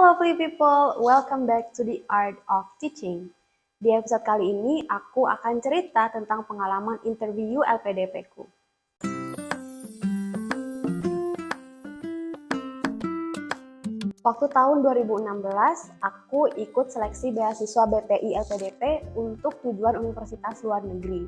lovely people, welcome back to the Art of Teaching. Di episode kali ini, aku akan cerita tentang pengalaman interview LPDP ku. Waktu tahun 2016, aku ikut seleksi beasiswa BPI LPDP untuk tujuan universitas luar negeri.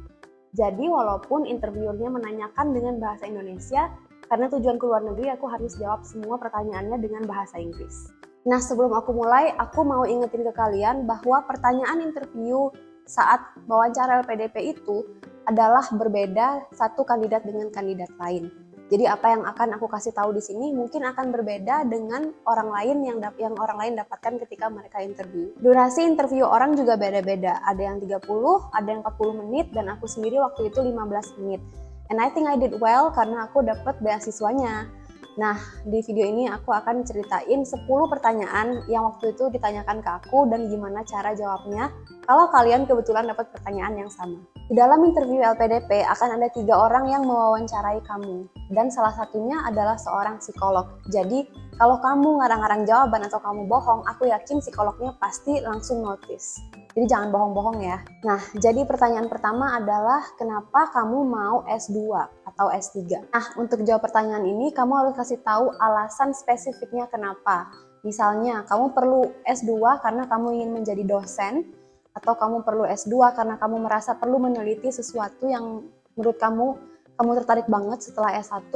Jadi walaupun interviewnya menanyakan dengan bahasa Indonesia, karena tujuan ke luar negeri aku harus jawab semua pertanyaannya dengan bahasa Inggris. Nah, sebelum aku mulai, aku mau ingetin ke kalian bahwa pertanyaan interview saat wawancara LPDP itu adalah berbeda satu kandidat dengan kandidat lain. Jadi apa yang akan aku kasih tahu di sini mungkin akan berbeda dengan orang lain yang orang lain dapatkan ketika mereka interview. Durasi interview orang juga beda-beda. Ada yang 30, ada yang 40 menit, dan aku sendiri waktu itu 15 menit. And I think I did well karena aku dapat beasiswanya. Nah, di video ini aku akan ceritain 10 pertanyaan yang waktu itu ditanyakan ke aku dan gimana cara jawabnya kalau kalian kebetulan dapat pertanyaan yang sama. Di dalam interview LPDP akan ada 3 orang yang mewawancarai kamu, dan salah satunya adalah seorang psikolog. Jadi, kalau kamu ngarang-ngarang jawaban atau kamu bohong, aku yakin psikolognya pasti langsung notice. Jadi jangan bohong-bohong ya. Nah, jadi pertanyaan pertama adalah kenapa kamu mau S2 atau S3? Nah, untuk jawab pertanyaan ini kamu harus kasih tahu alasan spesifiknya kenapa. Misalnya, kamu perlu S2 karena kamu ingin menjadi dosen, atau kamu perlu S2 karena kamu merasa perlu meneliti sesuatu yang menurut kamu tertarik banget setelah S1,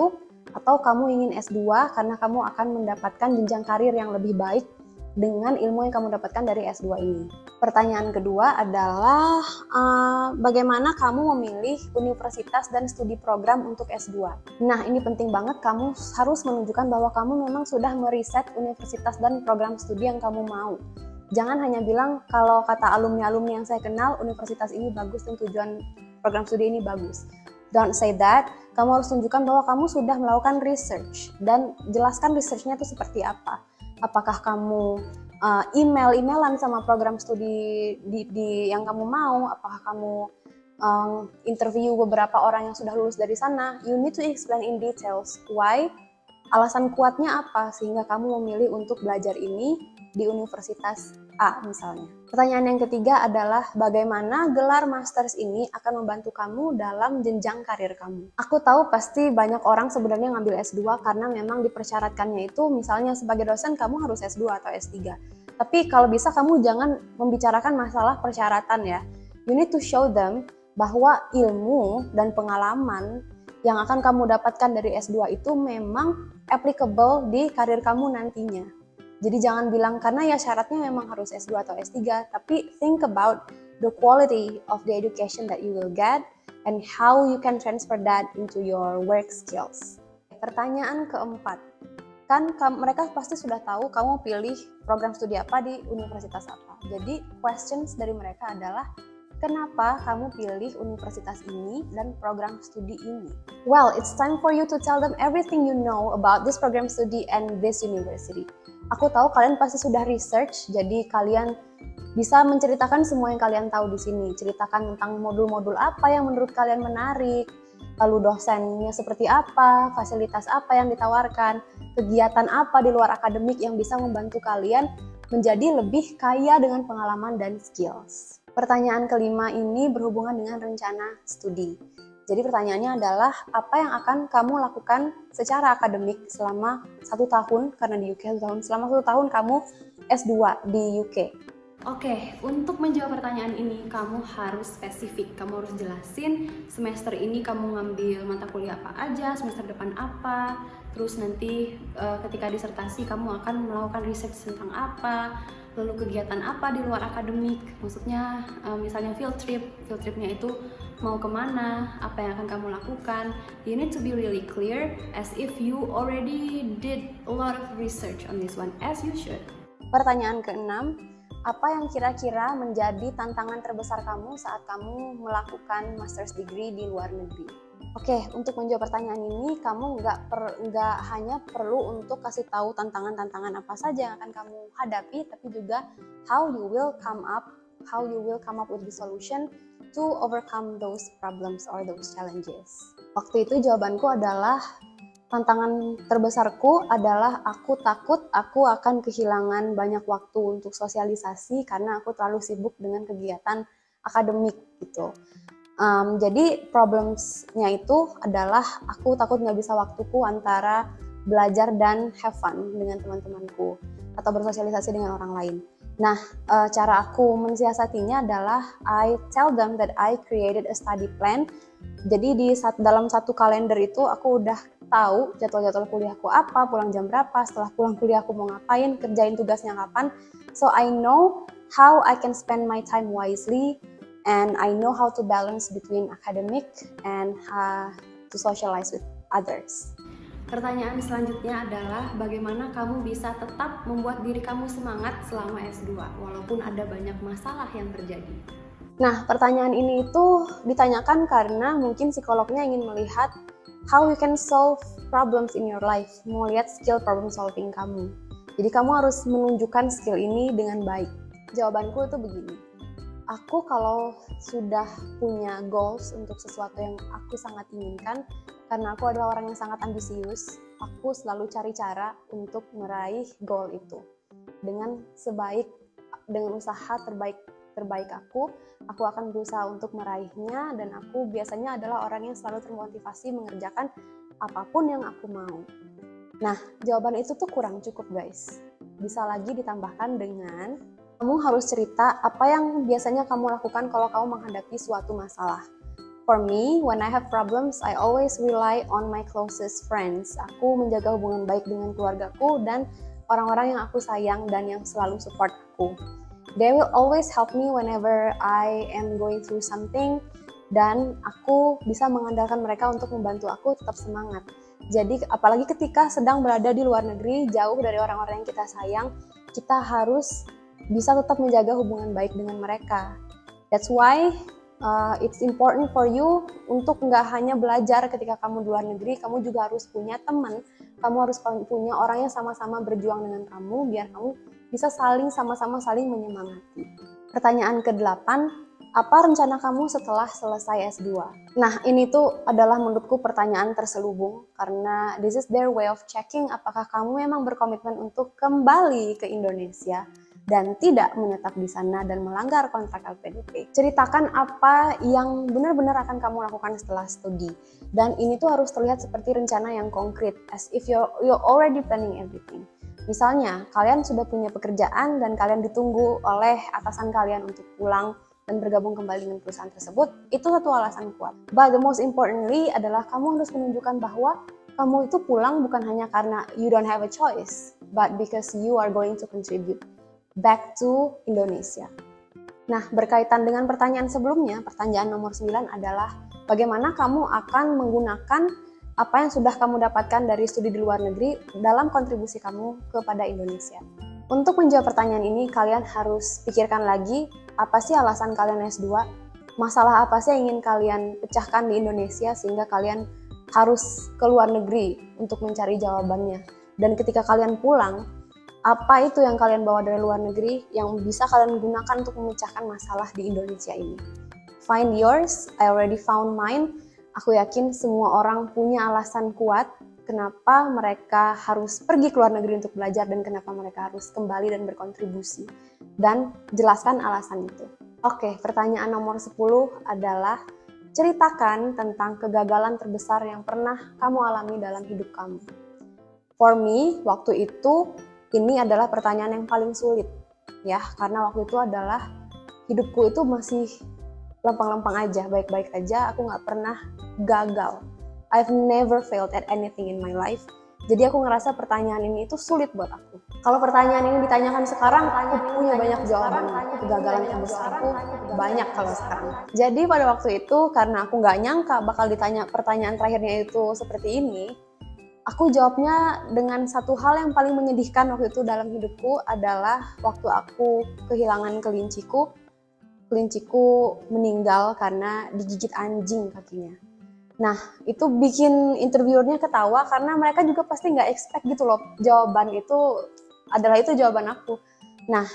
atau kamu ingin S2 karena kamu akan mendapatkan jenjang karir yang lebih baik dengan ilmu yang kamu dapatkan dari S2 ini. Pertanyaan kedua adalah bagaimana kamu memilih universitas dan studi program untuk S2? Nah, ini penting banget, kamu harus menunjukkan bahwa kamu memang sudah meriset universitas dan program studi yang kamu mau. Jangan hanya bilang kalau kata alumni-alumni yang saya kenal, universitas ini bagus dan tujuan program studi ini bagus. Don't say that. Kamu harus tunjukkan bahwa kamu sudah melakukan research dan jelaskan researchnya itu seperti apa. Apakah kamu email-emailan sama program studi di yang kamu mau? Apakah kamu interview beberapa orang yang sudah lulus dari sana? You need to explain in details why, alasan kuatnya apa sehingga kamu memilih untuk belajar ini di universitas A misalnya. Pertanyaan yang ketiga adalah bagaimana gelar masters ini akan membantu kamu dalam jenjang karir kamu. Aku tahu pasti banyak orang sebenarnya ngambil S2 karena memang dipersyaratkannya itu misalnya sebagai dosen kamu harus S2 atau S3. Tapi kalau bisa kamu jangan membicarakan masalah persyaratan ya. You need to show them bahwa ilmu dan pengalaman yang akan kamu dapatkan dari S2 itu memang applicable di karir kamu nantinya. Jadi jangan bilang karena ya syaratnya memang harus S2 atau S3, tapi think about the quality of the education that you will get and how you can transfer that into your work skills. Pertanyaan keempat, kan mereka pasti sudah tahu kamu pilih program studi apa di universitas apa. Jadi questions dari mereka adalah kenapa kamu pilih universitas ini dan program studi ini? Well, it's time for you to tell them everything you know about this program study and this university. Aku tahu kalian pasti sudah research, jadi kalian bisa menceritakan semua yang kalian tahu di sini. Ceritakan tentang modul-modul apa yang menurut kalian menarik, lalu dosennya seperti apa, fasilitas apa yang ditawarkan, kegiatan apa di luar akademik yang bisa membantu kalian menjadi lebih kaya dengan pengalaman dan skills. Pertanyaan kelima ini berhubungan dengan rencana studi. Jadi pertanyaannya adalah apa yang akan kamu lakukan secara akademik selama 1 tahun, karena di UK selama 1 tahun kamu S2 di UK. Oke, untuk menjawab pertanyaan ini kamu harus spesifik, kamu harus jelasin semester ini kamu ngambil mata kuliah apa aja, semester depan apa, terus nanti ketika disertasi kamu akan melakukan research tentang apa, lalu kegiatan apa di luar akademik, maksudnya misalnya field tripnya itu mau kemana, apa yang akan kamu lakukan. You need to be really clear as if you already did a lot of research on this one, as you should. Pertanyaan keenam, apa yang kira-kira menjadi tantangan terbesar kamu saat kamu melakukan master's degree di luar negeri? Oke, untuk menjawab pertanyaan ini, kamu nggak hanya perlu untuk kasih tahu tantangan-tantangan apa saja yang akan kamu hadapi, tapi juga how you will come up with the solution to overcome those problems or those challenges. Waktu itu jawabanku adalah Tantangan terbesarku adalah aku takut aku akan kehilangan banyak waktu untuk sosialisasi karena aku terlalu sibuk dengan kegiatan akademik gitu. Jadi problemsnya itu adalah aku takut nggak bisa waktuku antara belajar dan have fun dengan teman-temanku atau bersosialisasi dengan orang lain. Nah, cara aku mensiasatinya adalah I tell them that I created a study plan. Jadi dalam satu kalender itu aku udah tahu jadwal-jadwal kuliahku apa, pulang jam berapa, setelah pulang kuliah aku mau ngapain, kerjain tugasnya kapan. So I know how I can spend my time wisely and I know how to balance between academic and to socialize with others. Pertanyaan selanjutnya adalah bagaimana kamu bisa tetap membuat diri kamu semangat selama S2 walaupun ada banyak masalah yang terjadi. Nah, pertanyaan ini itu ditanyakan karena mungkin psikolognya ingin melihat how you can solve problems in your life, mau lihat skill problem solving kamu. Jadi kamu harus menunjukkan skill ini dengan baik. Jawabanku itu begini. Aku kalau sudah punya goals untuk sesuatu yang aku sangat inginkan, karena aku adalah orang yang sangat ambisius, aku selalu cari cara untuk meraih goal itu. Dengan usaha terbaik aku akan berusaha untuk meraihnya dan aku biasanya adalah orang yang selalu termotivasi mengerjakan apapun yang aku mau. Nah, jawaban itu tuh kurang cukup guys. Bisa lagi ditambahkan dengan kamu harus cerita apa yang biasanya kamu lakukan kalau kamu menghadapi suatu masalah. For me, when I have problems, I always rely on my closest friends. Aku menjaga hubungan baik dengan keluargaku dan orang-orang yang aku sayang dan yang selalu support aku. They will always help me whenever I am going through something dan aku bisa mengandalkan mereka untuk membantu aku tetap semangat. Jadi apalagi ketika sedang berada di luar negeri, jauh dari orang-orang yang kita sayang, kita harus bisa tetap menjaga hubungan baik dengan mereka. That's why it's important for you untuk nggak hanya belajar ketika kamu di luar negeri, kamu juga harus punya teman, kamu harus punya orang yang sama-sama berjuang dengan kamu, biar kamu bisa sama-sama saling menyemangati. Pertanyaan ke-8, apa rencana kamu setelah selesai S2? Nah, ini tuh adalah menurutku pertanyaan terselubung, karena this is their way of checking apakah kamu memang berkomitmen untuk kembali ke Indonesia dan tidak menetap di sana dan melanggar kontrak LPDP. Ceritakan apa yang benar-benar akan kamu lakukan setelah studi. Dan ini tuh harus terlihat seperti rencana yang konkret, as if you're already planning everything. Misalnya, kalian sudah punya pekerjaan dan kalian ditunggu oleh atasan kalian untuk pulang dan bergabung kembali dengan perusahaan tersebut, itu satu alasan kuat. But the most importantly adalah kamu harus menunjukkan bahwa kamu itu pulang bukan hanya karena you don't have a choice, but because you are going to contribute back to Indonesia. Nah, berkaitan dengan pertanyaan sebelumnya, pertanyaan nomor 9 adalah bagaimana kamu akan menggunakan apa yang sudah kamu dapatkan dari studi di luar negeri dalam kontribusi kamu kepada Indonesia. Untuk menjawab pertanyaan ini, kalian harus pikirkan lagi apa sih alasan kalian S2, masalah apa sih yang ingin kalian pecahkan di Indonesia sehingga kalian harus ke luar negeri untuk mencari jawabannya. Dan ketika kalian pulang, apa itu yang kalian bawa dari luar negeri yang bisa kalian gunakan untuk memecahkan masalah di Indonesia ini. Find yours, I already found mine. Aku yakin semua orang punya alasan kuat kenapa mereka harus pergi ke luar negeri untuk belajar dan kenapa mereka harus kembali dan berkontribusi. Dan jelaskan alasan itu. Oke, pertanyaan nomor 10 adalah ceritakan tentang kegagalan terbesar yang pernah kamu alami dalam hidup kamu. For me, waktu itu ini adalah pertanyaan yang paling sulit, ya, karena waktu itu adalah hidupku itu masih lempeng-lempeng aja, baik-baik aja, aku nggak pernah gagal. I've never failed at anything in my life. Jadi aku ngerasa pertanyaan ini itu sulit buat aku. Kalau pertanyaan ini ditanyakan sekarang, aku punya banyak jawaban. Kegagalan terbesarku banyak kalau sekarang. Jadi pada waktu itu, karena aku nggak nyangka bakal ditanya pertanyaan terakhirnya itu seperti ini, aku jawabnya dengan satu hal yang paling menyedihkan waktu itu dalam hidupku adalah waktu aku kehilangan kelinciku. Kelinciku meninggal karena digigit anjing kakinya. Nah, itu bikin interviewernya ketawa karena mereka juga pasti nggak expect gitu loh. Jawaban itu adalah itu jawaban aku. Nah,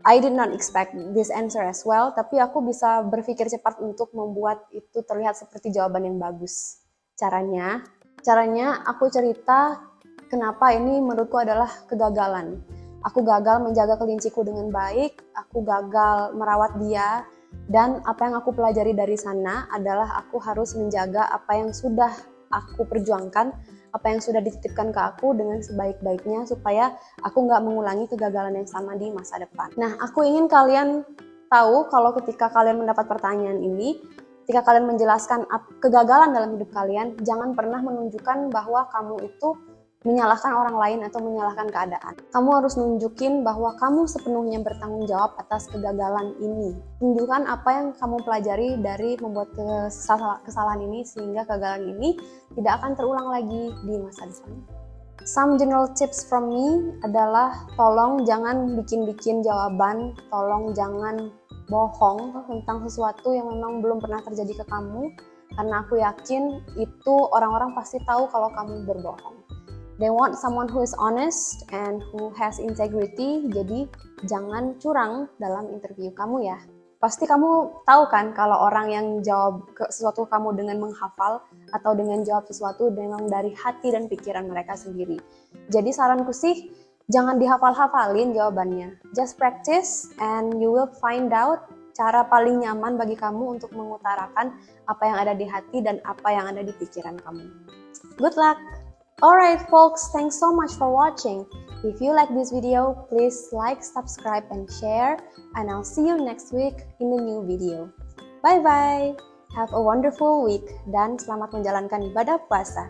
I did not expect this answer as well, tapi aku bisa berpikir cepat untuk membuat itu terlihat seperti jawaban yang bagus. Caranya, Caranya aku cerita kenapa ini menurutku adalah kegagalan. Aku gagal menjaga kelinciku dengan baik, aku gagal merawat dia, dan apa yang aku pelajari dari sana adalah aku harus menjaga apa yang sudah aku perjuangkan, apa yang sudah dititipkan ke aku dengan sebaik-baiknya supaya aku nggak mengulangi kegagalan yang sama di masa depan. Nah, aku ingin kalian tahu kalau ketika kalian mendapat pertanyaan ini, ketika kalian menjelaskan kegagalan dalam hidup kalian, jangan pernah menunjukkan bahwa kamu itu menyalahkan orang lain atau menyalahkan keadaan. Kamu harus nunjukin bahwa kamu sepenuhnya bertanggung jawab atas kegagalan ini. Tunjukkan apa yang kamu pelajari dari membuat kesalahan ini sehingga kegagalan ini tidak akan terulang lagi di masa depan. Some general tips from me adalah tolong jangan bikin-bikin jawaban, tolong jangan bohong tentang sesuatu yang memang belum pernah terjadi ke kamu, karena aku yakin itu orang-orang pasti tahu kalau kamu berbohong. They want someone who is honest and who has integrity, jadi jangan curang dalam interview kamu ya. Pasti kamu tahu kan kalau orang yang jawab sesuatu kamu dengan menghafal atau dengan jawab sesuatu memang dari hati dan pikiran mereka sendiri. Jadi saranku sih, jangan dihafal-hafalin jawabannya. Just practice and you will find out cara paling nyaman bagi kamu untuk mengutarakan apa yang ada di hati dan apa yang ada di pikiran kamu. Good luck! Alright folks, thanks so much for watching. If you like this video, please like, subscribe, and share. And I'll see you next week in a new video. Bye-bye! Have a wonderful week dan selamat menjalankan ibadah puasa.